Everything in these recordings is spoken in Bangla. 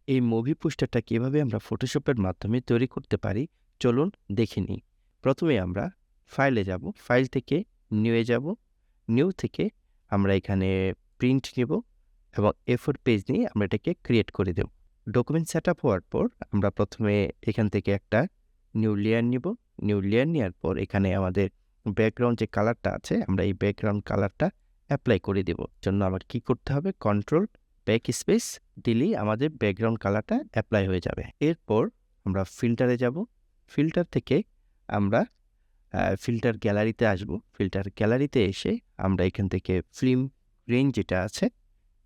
এই মুভি পোস্টারটা কিভাবে আমরা ফটোশপের মাধ্যমে তৈরি করতে পারি চলুন দেখে নিই। প্রথমে আমরা ফাইলে যাব, ফাইল থেকে নিউয়ে যাব, নিউ থেকে আমরা এখানে প্রিন্ট নেব এবং A4 পেজ নিয়ে আমরা এটাকে ক্রিয়েট করে দেব। ডকুমেন্ট সেটআপ হওয়ার পর আমরা প্রথমে এখান থেকে একটা নিউ লেয়ার নিব। নিউ লেয়ার নেওয়ার পর এখানে আমাদের ব্যাকগ্রাউন্ড যে কালারটা আছে আমরা এই ব্যাকগ্রাউন্ড কালারটা অ্যাপ্লাই করে দেব। জন্য আমার কি করতে হবে কন্ট্রোল ব্যাক স্পেস দিলেই আমাদের ব্যাকগ্রাউন্ড কালারটা অ্যাপ্লাই হয়ে যাবে। এরপর আমরা ফিল্টারে যাব। ফিল্টার থেকে আমরা ফিল্টার গ্যালারিতে আসব। ফিল্টার গ্যালারিতে এসে আমরা এখান থেকে ফিল্ম রেঞ্জ যেটা আছে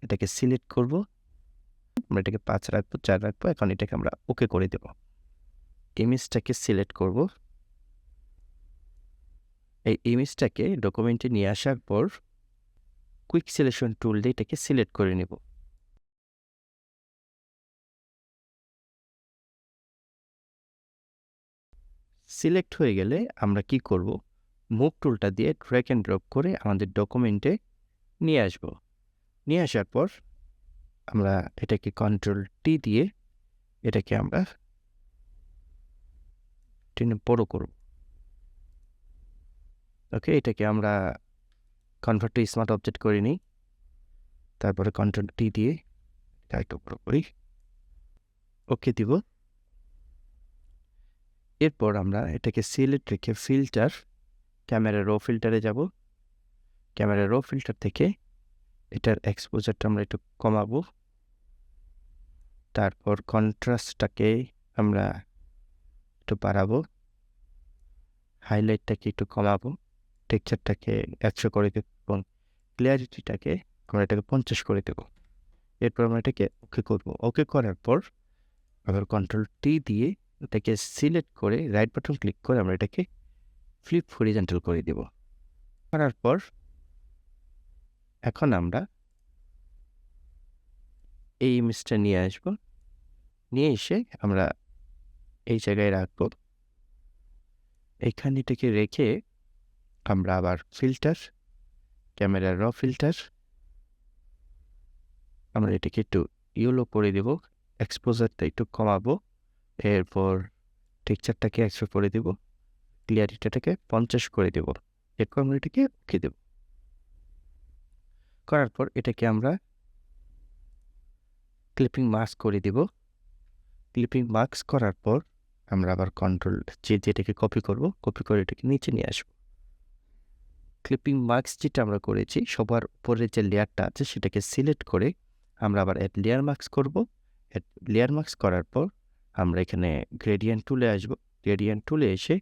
এটাকে সিলেক্ট করব। আমরা এটাকে ৫ রাখবো, ৪ রাখবো। এখন এটাকে আমরা ওকে করে দেব। ইমেজটাকে সিলেক্ট করব। এই ইমেজটাকে ডকুমেন্টে নিয়ে আসার পর কুইক সিলেকশন টুল দিয়ে এটাকে সিলেক্ট করে নেব। সিলেক্ট হয়ে গেলে আমরা কি করব মুভ টুলটা দিয়ে ড্র্যাগ অ্যান্ড ড্রপ করে আমাদের ডকুমেন্টে নিয়ে আসব। নিয়ে আসার পর আমরা এটাকে কন্ট্রোল টি দিয়ে এটাকে আমরা টেনে বড় করব। ওকে, এটাকে আমরা কনভার্ট টু স্মার্ট অবজেক্ট করে নিই। তারপরে কন্ট্রোল টি দিয়ে এটা একটু বড় করি, ওকে দিব। এরপর আমরা এটাকে সিলেক্ট রেখে ফিল্টার ক্যামেরা র ফিল্টারে যাব। ক্যামেরা র ফিল্টার থেকে এটার এক্সপোজারটা আমরা একটু কমাবো। তারপর কন্ট্রাস্টটাকে আমরা একটু বাড়াবো, হাইলাইটটাকে একটু কমাবো, টেক্সচারটাকে ১০০ করে দেব এবং ক্লিয়ারিটিটাকে আমরা এটাকে ৫০ করে দেব। এরপর আমরা এটাকে ওকে করব। ওকে করার পর আবার কন্ট্রোল টি দিয়ে এটাকে সিলেক্ট করে রাইট বাটন ক্লিক করে আমরা এটাকে ফ্লিপ হরিজন্টাল করে দেব। করার পর এখন আমরা এই ইমেজটা নিয়ে আসব। নিয়ে এসে আমরা এই জায়গায় রাখবো। এইখানে এটাকে রেখে আমরা আবার ফিল্টার ক্যামেরার র ফিল্টার আমরা এটাকে একটু ইয়েলো করে দেব, এক্সপোজারটা একটু কমাবো। এরপর টেক্সচারটাকে ১০০ করে দেব, ক্লিয়ারিটিটাকে ৫০ করে দেব। এরপর আমরা এটাকে ওকে দেব। করার পর এটাকে আমরা ক্লিপিং মাস্ক করে দেব। ক্লিপিং মাস্ক করার পর আমরা আবার কন্ট্রোল যেটাকে কপি করব, কপি করে এটাকে নিচে নিয়ে আসব। ক্লিপিং মাস্ক যেটা আমরা করেছি সবার উপরে যে লেয়ারটা আছে সেটাকে সিলেক্ট করে আমরা আবার অ্যাড লেয়ার মাস্ক করব। অ্যাড লেয়ার মাস্ক করার পর আমরা এখানে গ্রেডিয়েন্ট টুলে আসব। গ্রেডিয়েন্ট টুলে এসে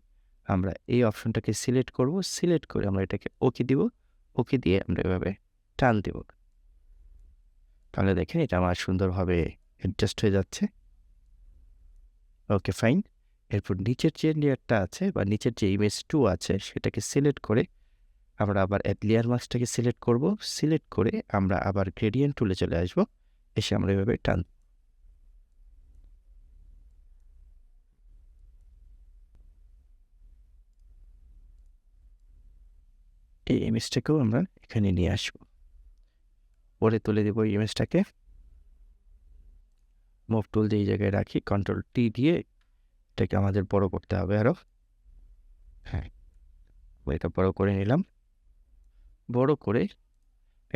আমরা এই অপশনটাকে সিলেক্ট করব। সিলেক্ট করে আমরা এটাকে ওকে দিব। ওকে দিয়ে আমরা এভাবে টান দেব। তাহলে দেখেন এটা আমার সুন্দরভাবে অ্যাডজাস্ট হয়ে যাচ্ছে। ওকে, ফাইন। এরপর নিচের যে লেয়ারটা আছে বা নিচের যে ইমেজ 2 আছে সেটাকে সিলেক্ট করে আমরা আবার অ্যাড লেয়ার মাস্কটাকে সিলেক্ট করব। সিলেক্ট করে আমরা আবার গ্রেডিয়েন্ট টুলে চলে আসব। এসে আমরা এভাবে টান এই ইমেজটাকেও আমরা এখানে নিয়ে আসব। পরে তুলে দেব এই ইমেজটাকে। মুভ টুল দিয়ে এই জায়গায় রাখি, কন্ট্রোল টি দিয়ে এটাকে আমাদের বড় করতে হবে আরও। হ্যাঁ, এটা বড় করে নিলাম। বড় করে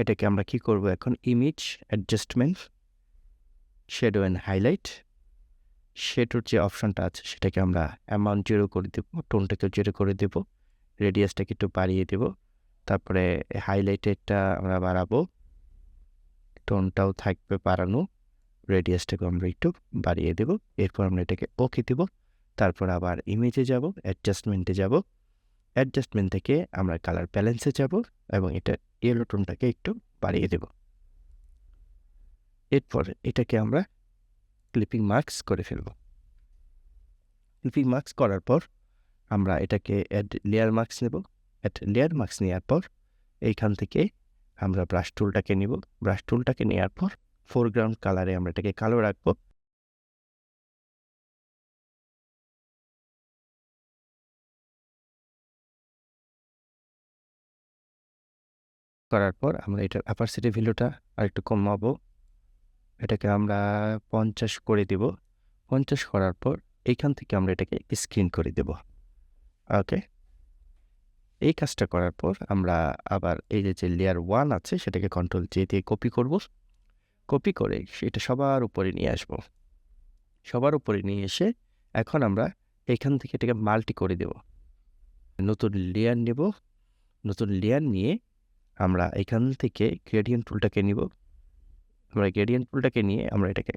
এটাকে আমরা কি করব এখন image adjustment shadow and highlight শ্যাডোর যে অপশনটা আছে সেটাকে আমরা অ্যামাউন্ট 0 করে দেব, টোনটাকে 0 করে দেব, রেডিয়াসটাকে একটু বাড়িয়ে দেব। তারপরে হাইলাইটেডটা আমরা বাড়াবো, টোনটাও থাকবে বাড়ানো, রেডিয়াসটাকে আমরা একটু বাড়িয়ে দেব। এরপর আমরা এটাকে ওকে দেব। তারপর আবার ইমেজে যাব, অ্যাডজাস্টমেন্টে যাব। অ্যাডজাস্টমেন্ট থেকে আমরা কালার ব্যালেন্সে যাব এবং এটা ইয়েলো টোনটাকে একটু বাড়িয়ে দেব। এরপর এটাকে আমরা ক্লিপিং মার্কস করে ফেলব। ক্লিপিং মার্কস করার পর আমরা এটাকে অ্যাড লেয়ার মার্কস নেব। অ্যাড লেয়ার মার্কস নেওয়ার পর এইখান থেকে আমরা ব্রাশ টুলটাকে নিব। ব্রাশ টুলটাকে নেওয়ার পর ফোরগ্রাউন্ড কালারে আমরা এটাকে কালো রাখবো। করার পর আমরা এটার অ্যাপারসিটি ভ্যালুটা আরেকটু কমাবো। এটাকে আমরা 50 করে দিব। 50 করার পর এইখান থেকে আমরা এটাকে স্ক্রিন করে দেব। ওকে? এই কাজটা করার পর আমরা আবার এই যে লেয়ার 1 আছে সেটাকে কন্ট্রোল জে দিয়ে কপি করব। কপি করে সেটা সবার উপরে নিয়ে আসব। সবার উপরে নিয়ে এসে এখন আমরা এখান থেকে এটাকে মাল্টি করে দেব। নতুন লেয়ার নেব। নতুন লেয়ার নিয়ে আমরা এখান থেকে গ্রেডিয়েন্ট টুলটাকে নিব। আমরা গ্রেডিয়েন্ট টুলটাকে নিয়ে আমরা এটাকে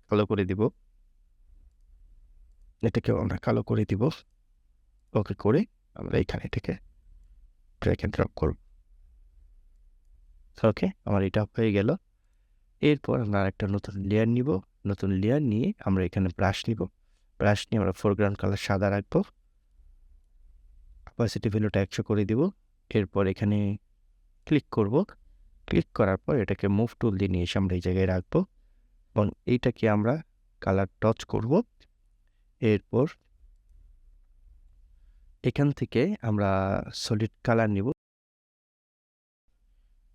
কালো করে দিব। এটাকেও আমরা কালো করে দিব। ওকে করে আমরা এখানে এটাকে ড্র্যাগ এন্ড ড্রপ করব। ওকে, আমার এটা হয়ে গেল। এরপর আমরা আরেকটা নতুন লেয়ার নিব। নতুন লেয়ার নিয়ে আমরা এখানে ব্রাশ নিব। ব্রাশ নিয়ে আমরা ফোরগ্রাউন্ড কালার সাদা রাখবো। অপাসিটি ভ্যালুটা 100 করে দিব। এরপর এখানে ক্লিক করব। ক্লিক করার পর এটাকে মুভ টুল দিয়ে নিয়ে এসে আমরা এই জায়গায় রাখবো এবং এইটাকে আমরা কালার টচ করব। এরপর এখান থেকে আমরা সলিড কালার নিব।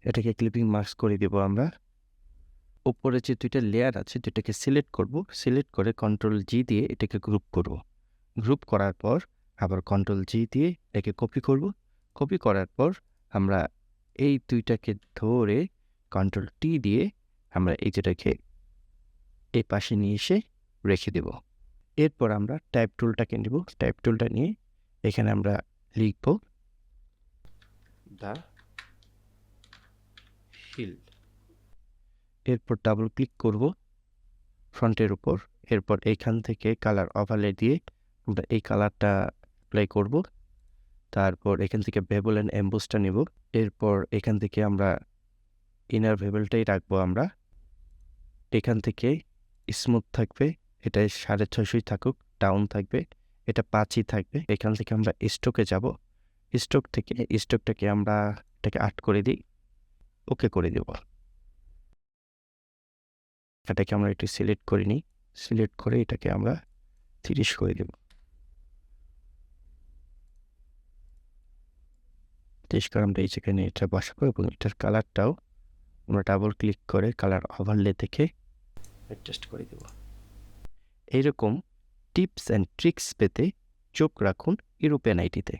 এটাকে ক্লিপিং মাস্ক করে দিব আমরা। উপরে যে 2টা লেয়ার আছে 2টাকে সিলেক্ট করব। সিলেক্ট করে কন্ট্রোল জি দিয়ে এটাকে গ্রুপ করব। গ্রুপ করার পর আবার কন্ট্রোল জি দিয়ে এটাকে কপি করব। কপি করার পর আমরা এই 2টাকে ধরে কন্ট্রোল টি দিয়ে আমরা এই যেটাকে এই পাশে নিয়ে এসে রেখে দেব। এরপর আমরা টাইপ টুলটাকে নেব। টাইপ টুলটা নিয়ে এখানে আমরা লিখব দ্য শিল্ড। এরপর ডাবল ক্লিক করব ফ্রন্টের উপর। এরপর এইখান থেকে কালার ওভারলে দিয়ে আমরা এই কালারটা অ্যাপ্লাই করব। তারপর এখান থেকে বেবল অ্যান্ড এমবোসটা নেব। এরপর এখান থেকে আমরা ইনার বেবলটাই রাখবো আমরা। এখান থেকে স্মুথ থাকবে, এটা 650 থাকুক। ডাউন থাকবে, এটা 5ই থাকবে। এখান থেকে আমরা স্ট্রোকে যাব। স্ট্রোক থেকে স্ট্রোকটাকে আমরা এটাকে 8 করে দিই। ওকে করে দেব। এটাকে আমরা একটু সিলেক্ট করে নিই। সিলেক্ট করে এটাকে আমরা 30 করে দেব। 30 করে আমরা এই যেখানে এটা বসাবো এবং এটার কালারটাও আমরা ডাবল ক্লিক করে কালার ওভারলে থেকে অ্যাডজাস্ট করে দেব। এইরকম টিপস অ্যান্ড ট্রিক্স পেতে চোখ রাখুন ইউরোপিয়ান আইটিতে।